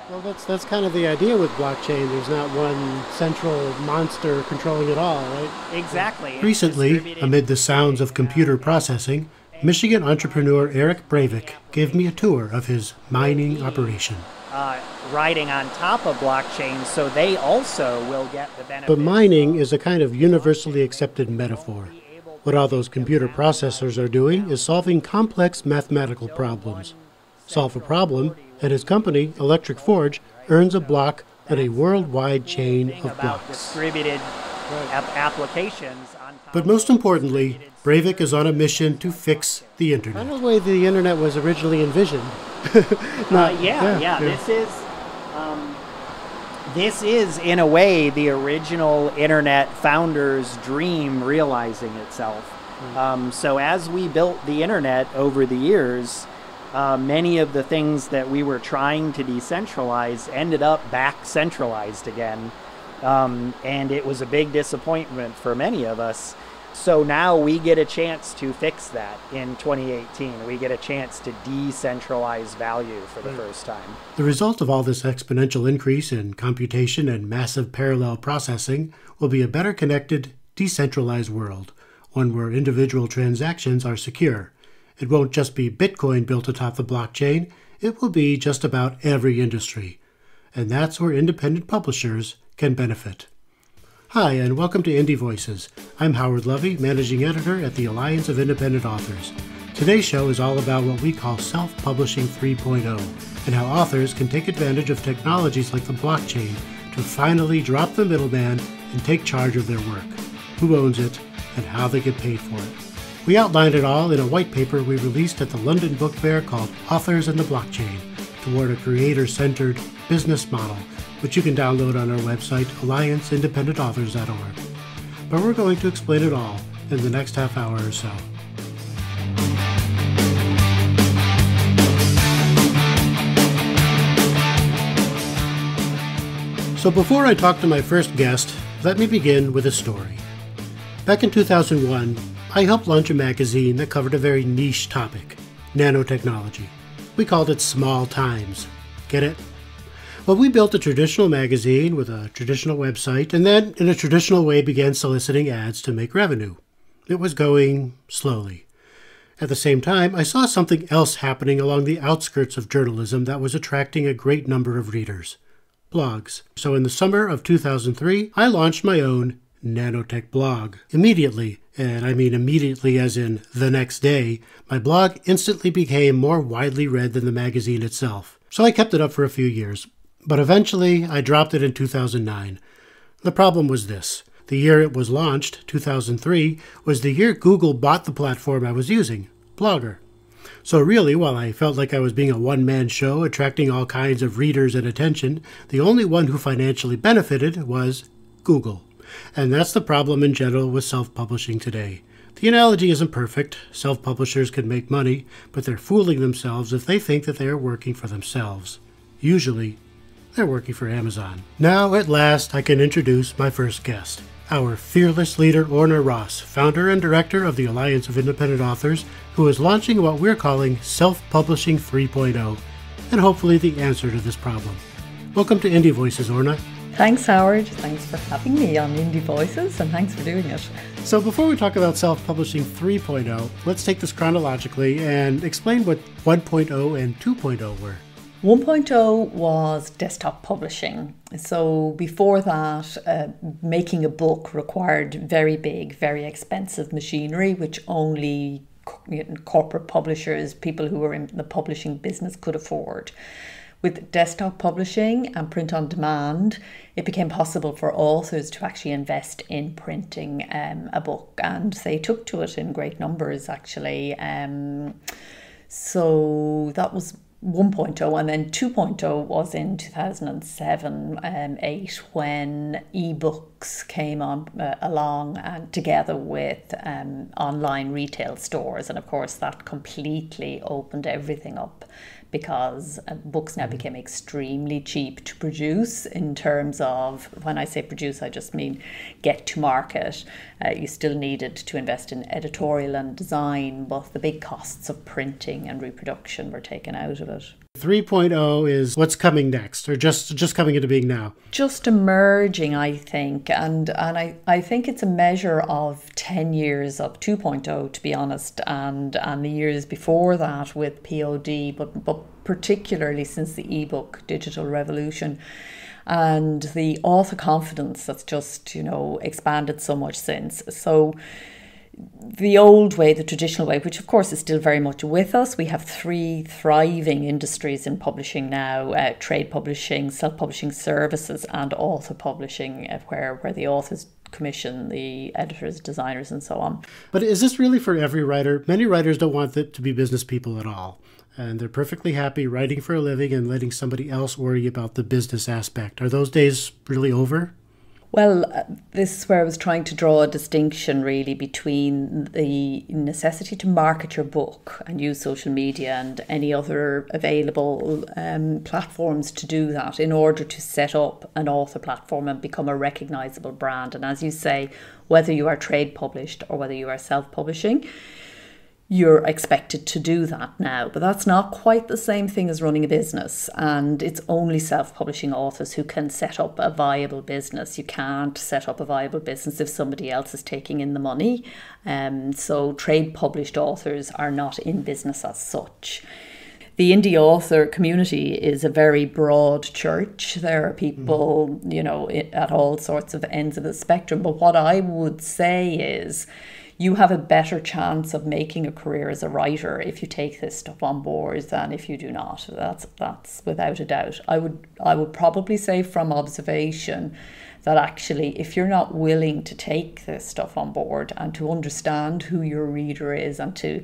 Well, that's kind of the idea with blockchain. There's not one central monster controlling it all, right? Exactly. Recently, amid the sounds of computer processing, Michigan entrepreneur Eric Breivik gave me a tour of his mining operation. Riding on top of blockchain, so they also will get the benefit. But mining is a kind of universally accepted metaphor. What all those computer processors are doing is solving complex mathematical problems. Solve a problem, and his company, Electric Forge, earns a block on a worldwide chain of blocks. Distributed applications. But most importantly, Breivik is on a mission to fix the I internet. know the way the internet was originally envisioned. This is, in a way, the original internet founder's dream realizing itself. So as we built the internet over the years, many of the things that we were trying to decentralize ended up back centralized again. And it was a big disappointment for many of us. So now we get a chance to fix that in 2018. We get a chance to decentralize value for the first time. The result of all this exponential increase in computation and massive parallel processing will be a better connected, decentralized world, one where individual transactions are secure. It won't just be Bitcoin built atop the blockchain, it will be just about every industry. And that's where independent publishers can benefit. Hi, and welcome to IndieVoices. I'm Howard Lovy, Managing Editor at the Alliance of Independent Authors. Today's show is all about what we call self-publishing 3.0, and how authors can take advantage of technologies like the blockchain to finally drop the middleman and take charge of their work, who owns it, and how they get paid for it. We outlined it all in a white paper we released at the London Book Fair called Authors and the Blockchain, toward a creator-centered business model, which you can download on our website, allianceindependentauthors.org. But we're going to explain it all in the next half hour or so. So before I talk to my first guest, let me begin with a story. Back in 2001, I helped launch a magazine that covered a very niche topic, nanotechnology. We called it Small Times. Get it? Well, we built a traditional magazine with a traditional website, and then in a traditional way began soliciting ads to make revenue. It was going slowly. At the same time, I saw something else happening along the outskirts of journalism that was attracting a great number of readers. Blogs. So in the summer of 2003, I launched my own nanotech blog. Immediately, and I mean immediately as in the next day, my blog instantly became more widely read than the magazine itself. So I kept it up for a few years. But eventually, I dropped it in 2009. The problem was this. The year it was launched, 2003, was the year Google bought the platform I was using, Blogger. So really, while I felt like I was being a one-man show, attracting all kinds of readers and attention, the only one who financially benefited was Google. And that's the problem in general with self-publishing today. The analogy isn't perfect. Self-publishers can make money, but they're fooling themselves if they think that they are working for themselves. Usually, they're working for Amazon. Now, at last, I can introduce my first guest, our fearless leader, Orna Ross, founder and director of the Alliance of Independent Authors, who is launching what we're calling Self-Publishing 3.0, and hopefully the answer to this problem. Welcome to IndieVoices, Orna. Thanks, Howard. Thanks for having me on IndieVoices, and thanks for doing it. So before we talk about Self-Publishing 3.0, let's take this chronologically and explain what 1.0 and 2.0 were. 1.0 was desktop publishing. So before that, making a book required very big, very expensive machinery, which only corporate publishers, people who were in the publishing business, could afford. With desktop publishing and print on demand, it became possible for authors to actually invest in printing a book, and they took to it in great numbers, actually. So that was 1.0, and then 2.0 was in 2007-8 when ebooks came along, and together with online retail stores, and of course that completely opened everything up, because books now became extremely cheap to produce. In terms of, when I say produce, I just mean get to market. You still needed to invest in editorial and design, but the big costs of printing and reproduction were taken out of it. 3.0 is what's coming next, or just coming into being now? Just emerging, I think. And I think it's a measure of 10 years of 2.0, to be honest, and the years before that with POD, but particularly since the ebook digital revolution and the author confidence that's just, expanded so much since. So the old way, the traditional way, which of course is still very much with us. We have 3 thriving industries in publishing now, trade publishing, self-publishing services and author publishing, where the authors commission the editors, designers and so on. But is this really for every writer? Many writers don't want it to be business people at all. And they're perfectly happy writing for a living and letting somebody else worry about the business aspect. Are those days really over? Well, this is where I was trying to draw a distinction really between the necessity to market your book and use social media and any other available platforms to do that in order to set up an author platform and become a recognisable brand. And as you say, whether you are trade published or whether you are self-publishing, you're expected to do that now. But that's not quite the same thing as running a business. And it's only self-publishing authors who can set up a viable business. You can't set up a viable business if somebody else is taking in the money. So trade published authors are not in business as such. The indie author community is a very broad church. There are people, at all sorts of ends of the spectrum. But what I would say is, you have a better chance of making a career as a writer if you take this stuff on board than if you do not. That's without a doubt. I would probably say from observation that actually if you're not willing to take this stuff on board and to understand who your reader is and to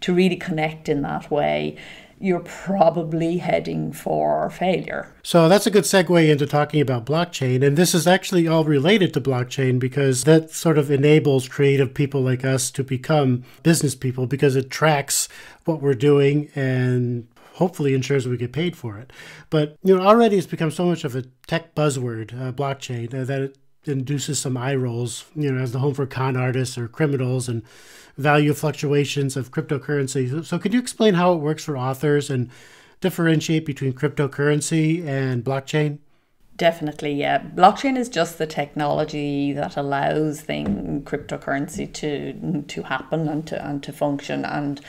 really connect in that way, you're probably heading for failure. So that's a good segue into talking about blockchain. And this is actually all related to blockchain because that sort of enables creative people like us to become business people because it tracks what we're doing and hopefully ensures we get paid for it. But, already it's become so much of a tech buzzword, blockchain, that it induces some eye rolls, as the home for con artists or criminals and value fluctuations of cryptocurrency. So could you explain how it works for authors and differentiate between cryptocurrency and blockchain? Definitely, yeah. Blockchain is just the technology that allows cryptocurrency to happen and to function, and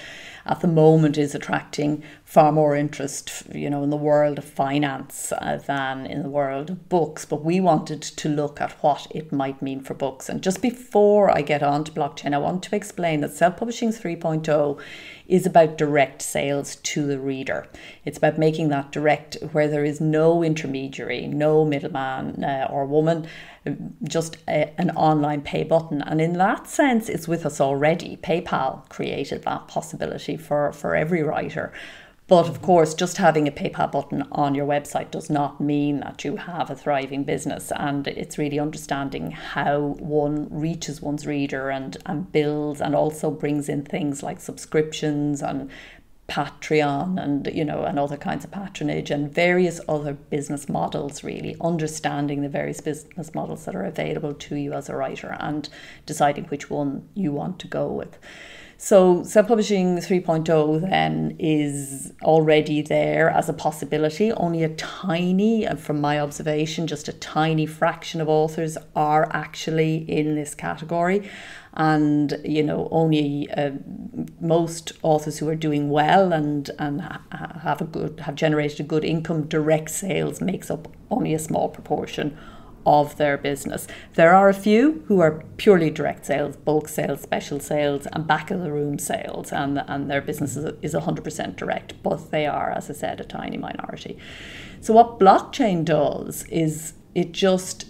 at the moment is attracting far more interest, in the world of finance than in the world of books. But we wanted to look at what it might mean for books. And just before I get on to blockchain, I want to explain that Self-Publishing 3.0 is about direct sales to the reader. It's about making that direct, where there is no intermediary, no middleman or woman, just an online pay button. And in that sense, it's with us already. PayPal created that possibility for every writer. But of course, just having a PayPal button on your website does not mean that you have a thriving business. And it's really understanding how one reaches one's reader and builds and also brings in things like subscriptions and Patreon and, and other kinds of patronage and various other business models, really understanding the various business models that are available to you as a writer and deciding which one you want to go with. So Self-Publishing 3.0 then is already there as a possibility. Only a tiny, from my observation, just a tiny fraction of authors are actually in this category. And, only most authors who are doing well and have generated a good income, direct sales makes up only a small proportion of their business. There are a few who are purely direct sales, bulk sales, special sales and back of the room sales, and their business is 100% direct, but they are, as I said, a tiny minority. So what blockchain does is it just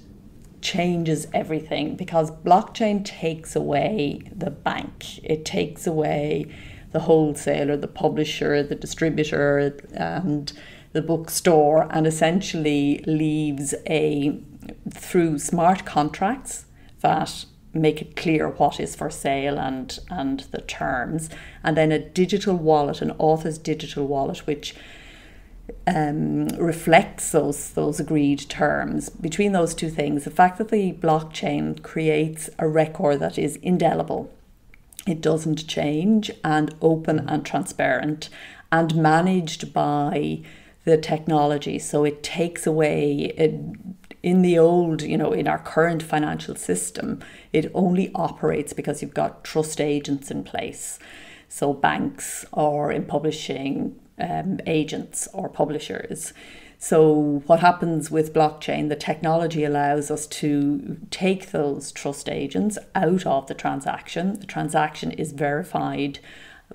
changes everything, because blockchain takes away the bank. It takes away the wholesaler, the publisher, the distributor and the bookstore, and essentially leaves through smart contracts that make it clear what is for sale and the terms, and then a digital wallet, an author's digital wallet, which reflects those agreed terms. Between those two things, the fact that the blockchain creates a record that is indelible, it doesn't change, and open and transparent, and managed by the technology. So it takes away, in the old, in our current financial system, it only operates because you've got trust agents in place. So banks, or in publishing, agents or publishers. So what happens with blockchain, the technology allows us to take those trust agents out of the transaction. The transaction is verified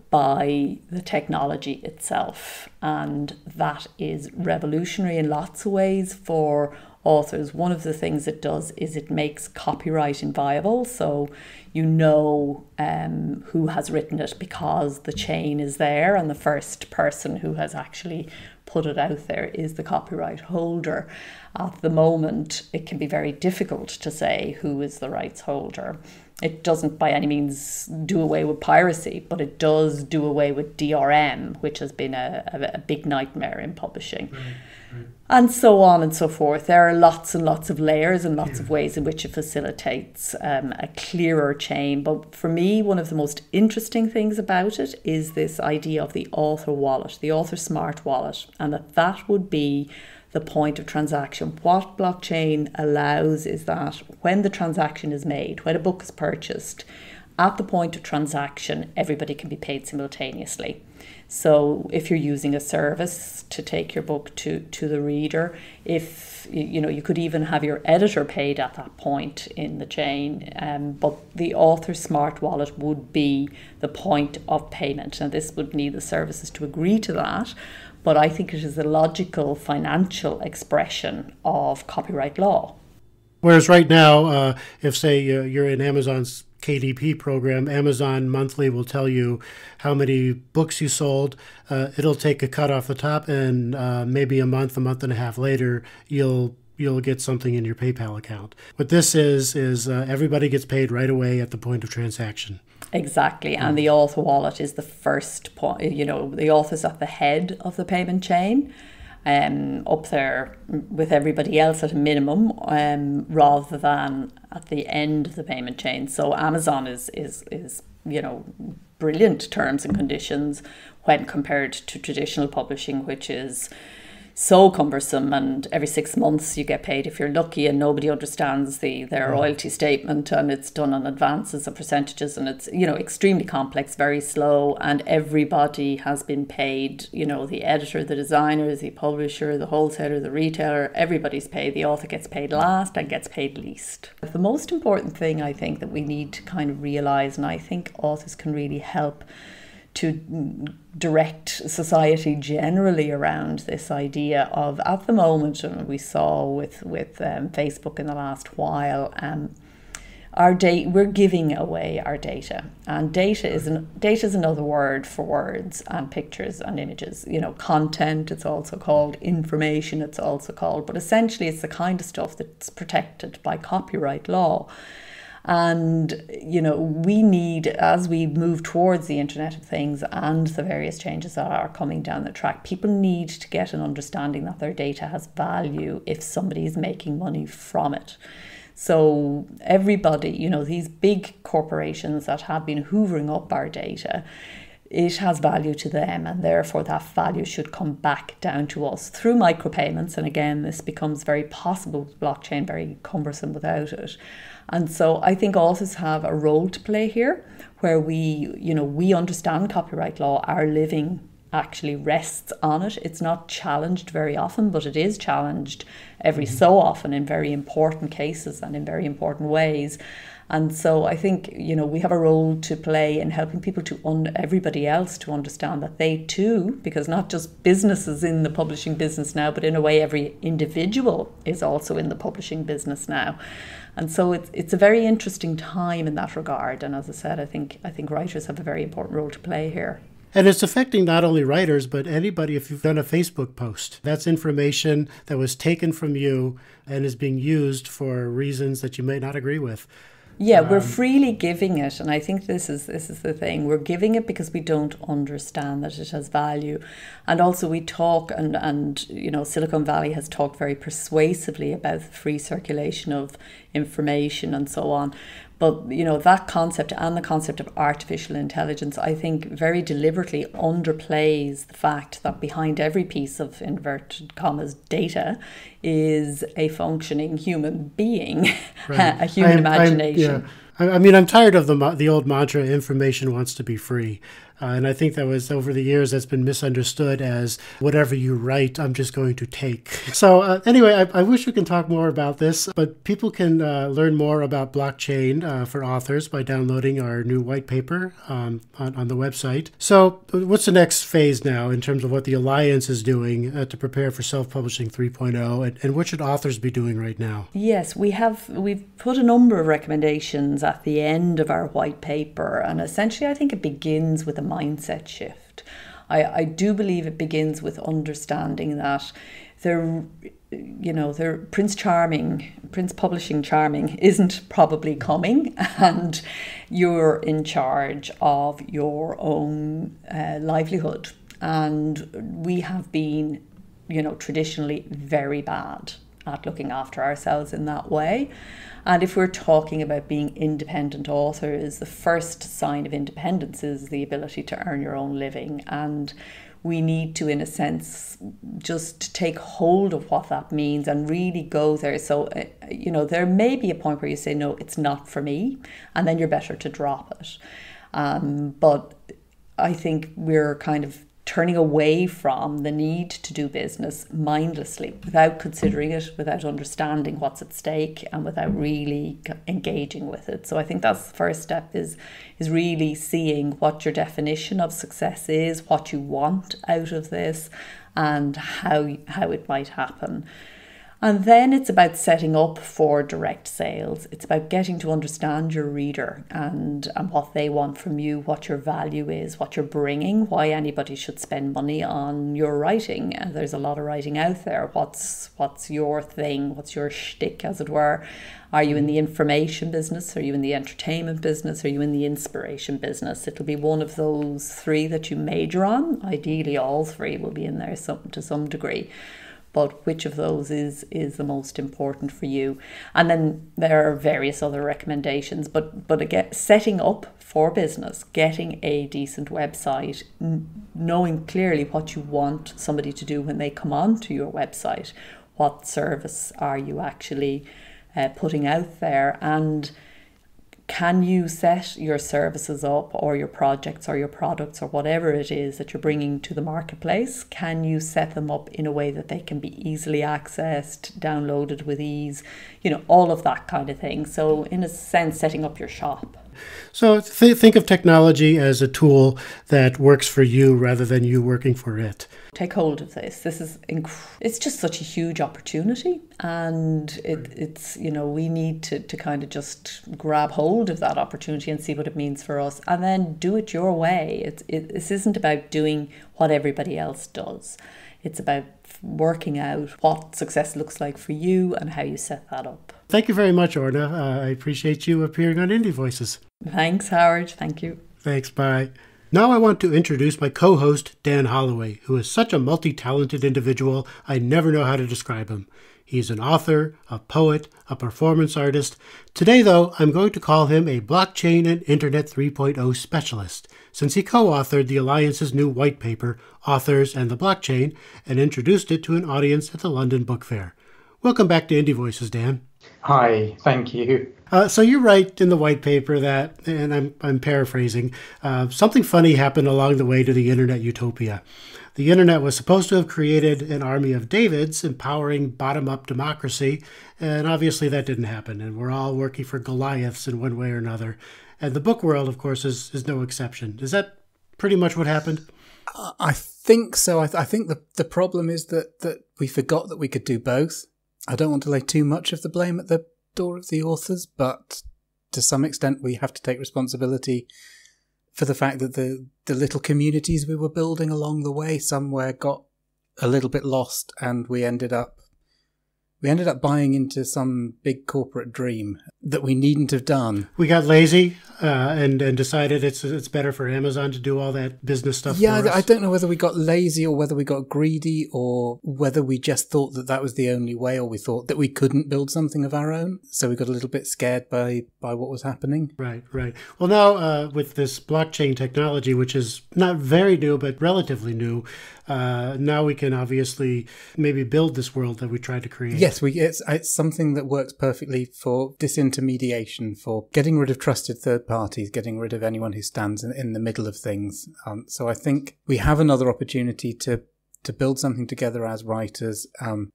by the technology itself, and that is revolutionary in lots of ways for authors. One of the things it does is it makes copyright inviolable, so who has written it because the chain is there and the first person who has actually put it out there is the copyright holder. At the moment, it can be very difficult to say who is the rights holder. It doesn't by any means do away with piracy, but it does do away with DRM, which has been a big nightmare in publishing. Right. And so on and so forth. There are lots and lots of layers and lots of ways in which it facilitates a clearer chain. But for me, one of the most interesting things about it is this idea of the author wallet, the author smart wallet, and that would be the point of transaction. What blockchain allows is that when the transaction is made, when a book is purchased, at the point of transaction, everybody can be paid simultaneously. So if you're using a service to take your book to the reader, if you could even have your editor paid at that point in the chain, but the author smart wallet would be the point of payment. Now this would need the services to agree to that, but I think it is a logical financial expression of copyright law. Whereas right now, if say you're in Amazon's KDP program, Amazon monthly will tell you how many books you sold. It'll take a cut off the top, and maybe a month and a half later, you'll get something in your PayPal account. What this is everybody gets paid right away at the point of transaction. Exactly, and the author wallet is the first point. The author's at the head of the payment chain, up there with everybody else at a minimum, rather than at the end of the payment chain. So Amazon is brilliant terms and conditions when compared to traditional publishing, which is so cumbersome, and every 6 months you get paid if you're lucky, and nobody understands their royalty statement, and it's done on advances and percentages, and it's extremely complex, very slow, and everybody has been paid. The editor, the designer, the publisher, the wholesaler, the retailer, everybody's paid. The author gets paid last and gets paid least. The most important thing I think that we need to kind of realize, and I think authors can really help to direct society generally around this idea of, at the moment, and we saw with Facebook in the last while, we're giving away our data, and data is another word for words and pictures and images. Content, it's also called, information, it's also called, but essentially it's the kind of stuff that's protected by copyright law. And, we need, as we move towards the Internet of Things and the various changes that are coming down the track, people need to get an understanding that their data has value if somebody is making money from it. So everybody, these big corporations that have been hoovering up our data, it has value to them, and therefore that value should come back down to us through micropayments. And again, this becomes very possible with blockchain, very cumbersome without it. And so I think authors have a role to play here, where we understand copyright law. Our living actually rests on it. It's not challenged very often, but it is challenged every so often in very important cases and in very important ways. And so I think, we have a role to play in helping people everybody else to understand that they too, because not just businesses in the publishing business now, but in a way every individual is also in the publishing business now. And so it's a very interesting time in that regard. And as I said, I think writers have a very important role to play here. And it's affecting not only writers, but anybody. If you've done a Facebook post, that's information that was taken from you and is being used for reasons that you may not agree with. Yeah, we're freely giving it, and I think this is the thing. We're giving it because we don't understand that it has value, and also we talk, and Silicon Valley has talked very persuasively about the free circulation of information and so on. But, that concept and the concept of artificial intelligence, I think very deliberately underplays the fact that behind every piece of inverted commas data is a functioning human being, right. A human imagination. I'm tired of the old mantra, information wants to be free. And I think that was, over the years, that's been misunderstood as whatever you write, I'm just going to take. So anyway, I wish we can talk more about this, but people can learn more about blockchain for authors by downloading our new white paper on the website. So what's the next phase now in terms of what the Alliance is doing to prepare for self-publishing 3.0, and what should authors be doing right now? Yes, we've put a number of recommendations at the end of our white paper, and essentially I think it begins with a mindset shift. I do believe it begins with understanding that Prince Publishing Charming isn't probably coming, and you're in charge of your own livelihood. And we have been, traditionally very bad at looking after ourselves in that way. And if we're talking about being independent authors, the first sign of independence is the ability to earn your own living. And we need to, in a sense, just take hold of what that means and really go there. So, there may be a point where you say, no, it's not for me, and then you're better to drop it. But I think we're kind of turning away from the need to do business mindlessly, without considering it, without understanding what's at stake, and without really engaging with it. So I think that's the first step, is really seeing what your definition of success is, what you want out of this, and how it might happen. And then it's about setting up for direct sales. It's about getting to understand your reader and what they want from you, what your value is, what you're bringing, why anybody should spend money on your writing. There's a lot of writing out there. What's your thing? What's your shtick, as it were? Are you in the information business? Are you in the entertainment business? Are you in the inspiration business? It'll be one of those three that you major on. Ideally, all three will be in there to some degree. But which of those is the most important for you? And then there are various other recommendations. But again, setting up for business, getting a decent website, knowing clearly what you want somebody to do when they come onto your website. What service are you actually putting out there? And can you set your services up, or your projects or your products or whatever it is that you're bringing to the marketplace? Can you set them up in a way that they can be easily accessed, downloaded with ease, all of that kind of thing? So in a sense, setting up your shop. So think of technology as a tool that works for you rather than you working for it. Take hold of this. This is it's just such a huge opportunity, and it's we need to kind of just grab hold of that opportunity and see what it means for us, and then do it your way. This isn't about doing what everybody else does. It's about working out what success looks like for you and how you set that up. Thank you very much, Orna. I appreciate you appearing on IndieVoices. Thanks, Howard. Thank you. Thanks. Bye. Now I want to introduce my co-host, Dan Holloway, who is such a multi-talented individual, I never know how to describe him. He's an author, a poet, a performance artist. Today, though, I'm going to call him a blockchain and Internet 3.0 specialist, since he co-authored the Alliance's new white paper, Authors and the Blockchain, and introduced it to an audience at the London Book Fair. Welcome back to IndieVoices, Dan. Hi, thank you. So you write in the white paper that, and I'm paraphrasing, something funny happened along the way to the Internet utopia. The Internet was supposed to have created an army of Davids empowering bottom-up democracy, and obviously that didn't happen, and we're all working for Goliaths in one way or another. And the book world, of course, is no exception. Is that pretty much what happened? I think so. I think the problem is that we forgot that we could do both. I don't want to lay too much of the blame at the door of the authors, but to some extent we have to take responsibility for the fact that the little communities we were building along the way somewhere got a little bit lost, and we ended up buying into some big corporate dream. that we needn't have done. We got lazy and decided it's better for Amazon to do all that business stuff for us. I don't know whether we got lazy or whether we got greedy or whether we just thought that was the only way, or we thought that we couldn't build something of our own. So we got a little bit scared by what was happening. Right. Well, now with this blockchain technology, which is not very new, but relatively new, now we can obviously maybe build this world that we tried to create. Yes, it's something that works perfectly for disintermediation, for getting rid of trusted third parties, getting rid of anyone who stands in the middle of things. So I think we have another opportunity to build something together as writers,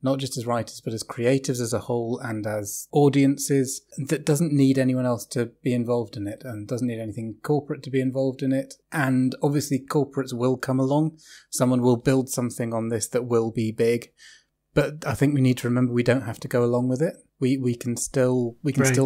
not just as writers, but as creatives as a whole and as audiences, that doesn't need anyone else to be involved in it and doesn't need anything corporate to be involved in it. And obviously corporates will come along. Someone will build something on this that will be big. But I think we need to remember we don't have to go along with it. We can still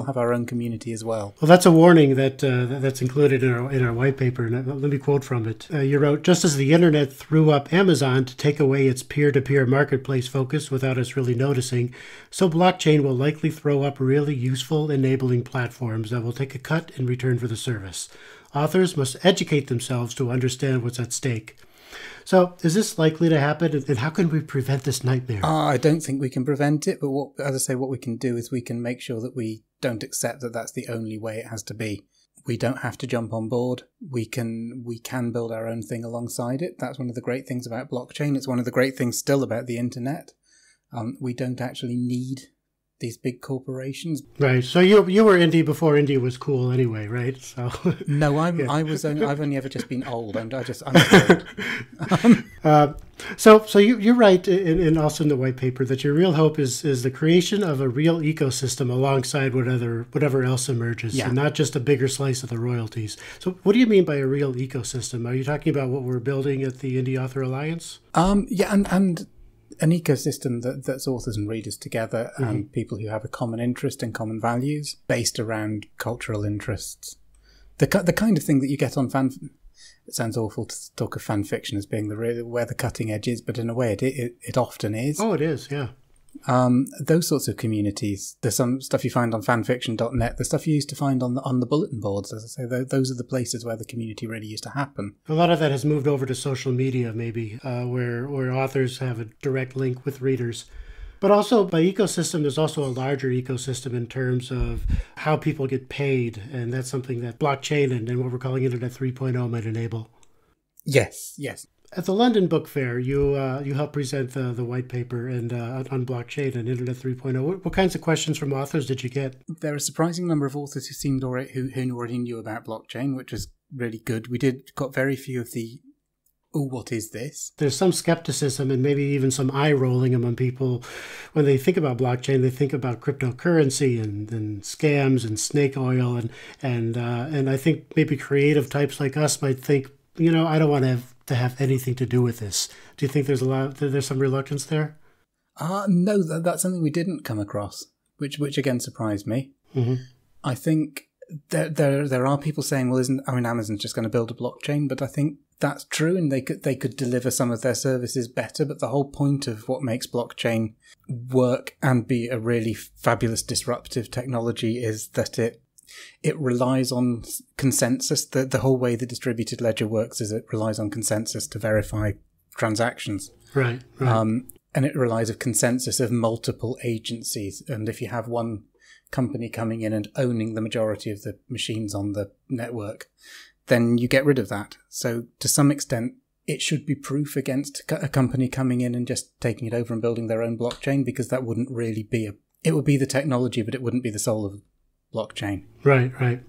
have our own community as well. Well, that's a warning that's included in our white paper. And let me quote from it. You wrote, "Just as the internet threw up Amazon to take away its peer-to-peer marketplace focus without us really noticing, so blockchain will likely throw up really useful enabling platforms that will take a cut in return for the service. Authors must educate themselves to understand what's at stake." So is this likely to happen, and how can we prevent this nightmare? I don't think we can prevent it, but what we can do is we can make sure that we don't accept that that's the only way it has to be. We don't have to jump on board. We can build our own thing alongside it. That's one of the great things about blockchain. It's one of the great things still about the internet. We don't actually need these big corporations. Right. So you were indie before indie was cool anyway, right? So no, I've only ever just been old. I'm old. So you write in also in the white paper that your real hope is the creation of a real ecosystem alongside whatever else emerges, and not just a bigger slice of the royalties. So what do you mean by a real ecosystem? Are you talking about what we're building at the Indie Author Alliance? And an ecosystem that's authors and readers together, and people who have a common interest and common values based around cultural interests. The kind of thing that you get on it sounds awful to talk of fan fiction as being where the cutting edge is, but in a way it often is. Oh, it is, yeah. Those sorts of communities. There's some stuff you find on fanfiction.net, the stuff you used to find on the bulletin boards. As I say, those are the places where the community really used to happen. A lot of that has moved over to social media, maybe, where authors have a direct link with readers. But also by ecosystem, there's also a larger ecosystem in terms of how people get paid, and that's something that blockchain and what we're calling Internet 3.0 might enable. Yes. At the London Book Fair, you helped present the white paper and on blockchain and Internet 3.0. What kinds of questions from authors did you get? There are a surprising number of authors who already knew about blockchain, which was really good. We got very few of the what is this? There's some skepticism and maybe even some eye rolling among people when they think about blockchain. They think about cryptocurrency and scams and snake oil and I think maybe creative types like us might think, I don't want to have anything to do with this. Do you think there's some reluctance there? No, that's something we didn't come across, which again surprised me. Mm-hmm. I think there are people saying, well, Amazon's just going to build a blockchain, but I think that's true, and they could deliver some of their services better. But the whole point of what makes blockchain work and be a really fabulous disruptive technology is that it relies on consensus. The whole way the distributed ledger works is it relies on consensus to verify transactions. Right. And it relies on consensus of multiple agencies. And if you have one company coming in and owning the majority of the machines on the network, then you get rid of that. So to some extent, it should be proof against a company coming in and just taking it over and building their own blockchain, because that wouldn't really be it would be the technology, but it wouldn't be the soul of blockchain. Right.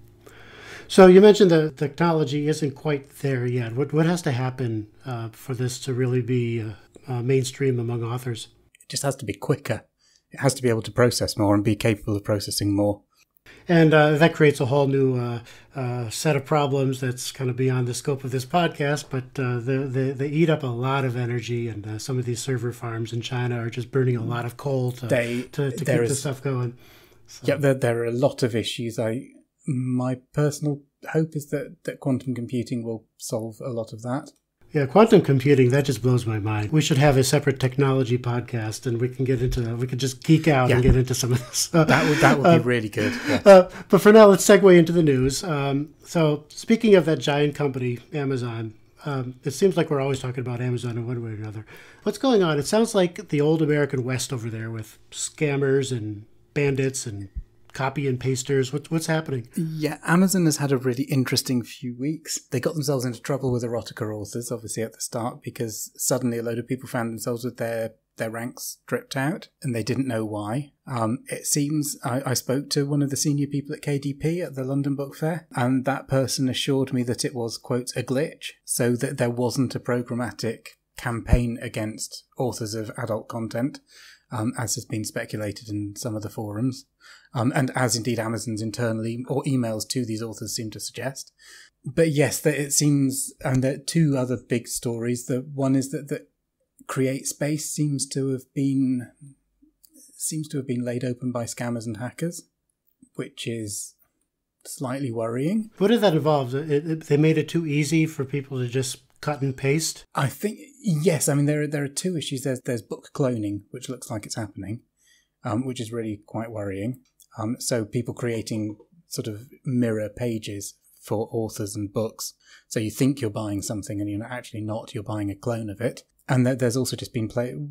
So you mentioned the technology isn't quite there yet. What has to happen for this to really be mainstream among authors? It just has to be quicker. It has to be able to process more and be capable of processing more. And that creates a whole new set of problems that's kind of beyond the scope of this podcast, but they eat up a lot of energy, and some of these server farms in China are just burning a lot of coal to keep this stuff going. So. Yeah, there are a lot of issues. My personal hope is that quantum computing will solve a lot of that. Yeah, quantum computing, that just blows my mind. We should have a separate technology podcast, and we can just geek out and get into some of this. That would be really good. Yeah. But for now, let's segue into the news. So speaking of that giant company, Amazon, it seems like we're always talking about Amazon in one way or another. What's going on? It sounds like the old American West over there with scammers and bandits and copy and pasters. What's happening? Yeah, Amazon has had a really interesting few weeks. They got themselves into trouble with erotica authors, obviously, at the start, because suddenly a load of people found themselves with their ranks stripped out, and they didn't know why. It seems I spoke to one of the senior people at KDP at the London Book Fair, and that person assured me that it was, quote, a glitch, so that there wasn't a programmatic campaign against authors of adult content, as has been speculated in some of the forums. And as indeed Amazon's internally or emails to these authors seem to suggest. But yes, it seems, and there are two other big stories. The one is that Create Space seems to have been laid open by scammers and hackers, which is slightly worrying. What did that involve? They made it too easy for people to just cut and paste? I think, yes. I mean, there are two issues. There's book cloning, which looks like it's happening, which is really quite worrying. So people creating sort of mirror pages for authors and books. So you think you're buying something and you're actually not, you're buying a clone of it. And there's also just been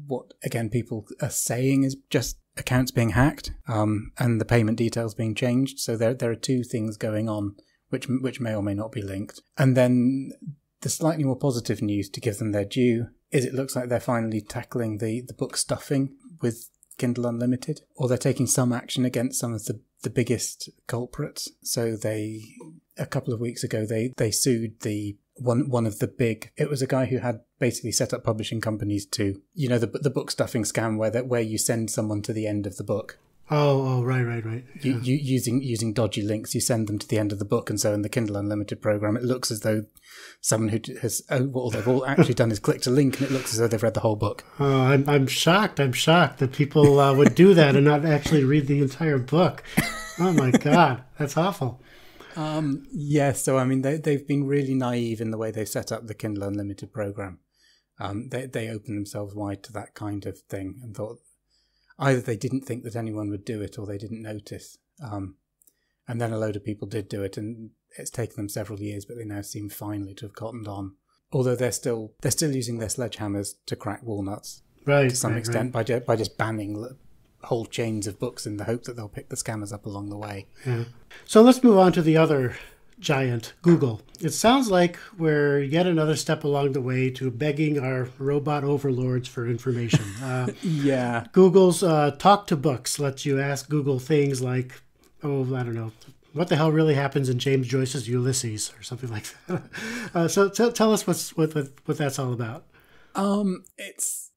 what, again, people are saying is just accounts being hacked, and the payment details being changed. So there are two things going on, which may or may not be linked. And then the slightly more positive news, to give them their due, is it looks like they're finally tackling the book stuffing with Kindle Unlimited, or they're taking some action against some of the biggest culprits. So a couple of weeks ago, they sued one of the big, it was a guy who had basically set up publishing companies to, the book stuffing scam where you send someone to the end of the book. Oh, right. Yeah. Using dodgy links, you send them to the end of the book, and so in the Kindle Unlimited program, it looks as though someone who has, all they've all actually done is clicked a link, and it looks as though they've read the whole book. Oh, I'm shocked. I'm shocked that people would do that and not actually read the entire book. Oh my God, that's awful. Yes, so I mean, they've been really naive in the way they set up the Kindle Unlimited program. They opened themselves wide to that kind of thing and thought either they didn't think that anyone would do it or they didn't notice. And then a load of people did do it, and it's taken them several years, but they now seem finally to have cottoned on. Although they're still using their sledgehammers to crack walnuts, right, to some extent, by just banning whole chains of books in the hope that they'll pick the scammers up along the way. Yeah. So let's move on to the other giant, Google. It sounds like we're yet another step along the way to begging our robot overlords for information. Yeah. Google's Talk to Books lets you ask Google things like, I don't know, what the hell really happens in James Joyce's Ulysses or something like that. So tell us what that's all about.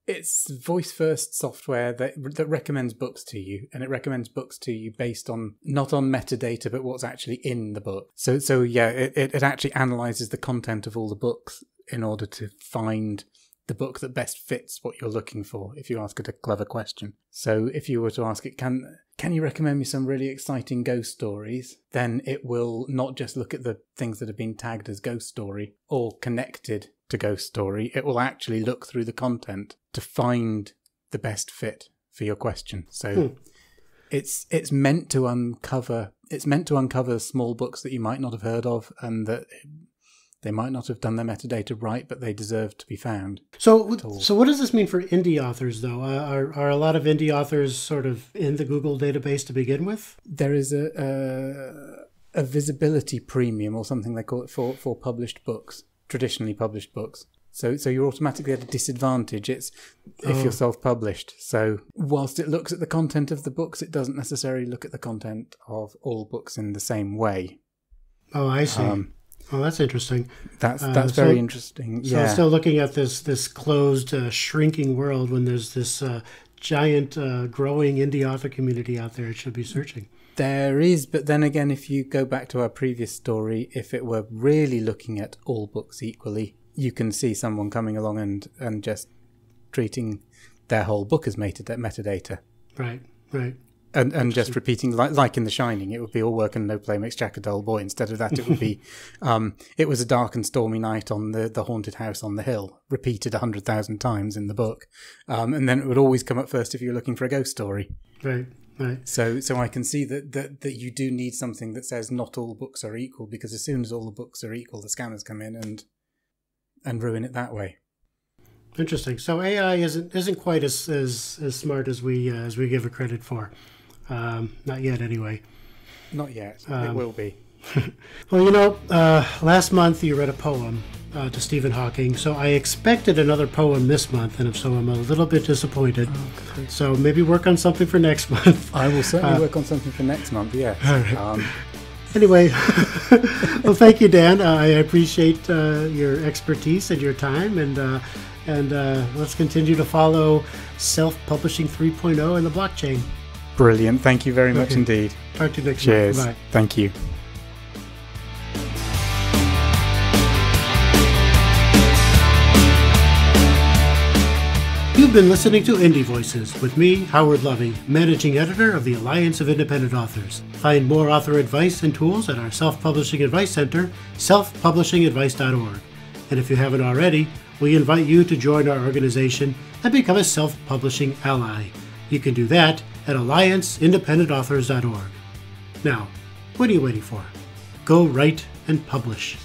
It's voice-first software that recommends books to you, and it recommends books to you based on, not on metadata, but what's actually in the book. So yeah, it actually analyzes the content of all the books in order to find the book that best fits what you're looking for, if you ask it a clever question. So if you were to ask it, can you recommend me some really exciting ghost stories? Then it will not just look at the things that have been tagged as ghost story or connected to ghost story. It will actually look through the content to find the best fit for your question. So it's meant to uncover small books that you might not have heard of, and that they might not have done their metadata right, but they deserve to be found. So what does this mean for indie authors, though? Are a lot of indie authors sort of in the Google database to begin with? There is a visibility premium, or something they call it, for published books, traditionally published books. So you're automatically at a disadvantage. If you're self-published. So whilst it looks at the content of the books, it doesn't necessarily look at the content of all books in the same way. Oh, I see. Oh, that's interesting. That's very interesting. So yeah. Still looking at this closed, shrinking world, when there's this giant, growing indie author community out there, it should be searching. There is, but then again, if you go back to our previous story, if it were really looking at all books equally, you can see someone coming along and just treating their whole book as metadata. Right. And just repeating, like in The Shining, it would be all work and no play makes Jack a dull boy. Instead of that, it would be, it was a dark and stormy night on the haunted house on the hill, repeated 100,000 times in the book. And then it would always come up first if you were looking for a ghost story. Right. So I can see that you do need something that says not all books are equal, because as soon as all the books are equal, the scammers come in and ruin it that way. Interesting. So AI isn't quite as smart as we give it credit for. Not yet, anyway. Not yet. It will be. Well, last month you read a poem to Stephen Hawking, so I expected another poem this month, and so I'm a little bit disappointed. So maybe work on something for next month. I will certainly work on something for next month, yes. All right. Anyway, well, thank you, Dan. I appreciate your expertise and your time, and let's continue to follow self-publishing 3.0 and the blockchain. Brilliant. Thank you very much indeed. Talk to you next Cheers. month. Bye. Thank you. You've been listening to IndieVoices with me, Howard Lovy, Managing Editor of the Alliance of Independent Authors. Find more author advice and tools at our Self-Publishing Advice Center, selfpublishingadvice.org. And if you haven't already, we invite you to join our organization and become a self-publishing ally. You can do that at allianceindependentauthors.org. Now, what are you waiting for? Go write and publish.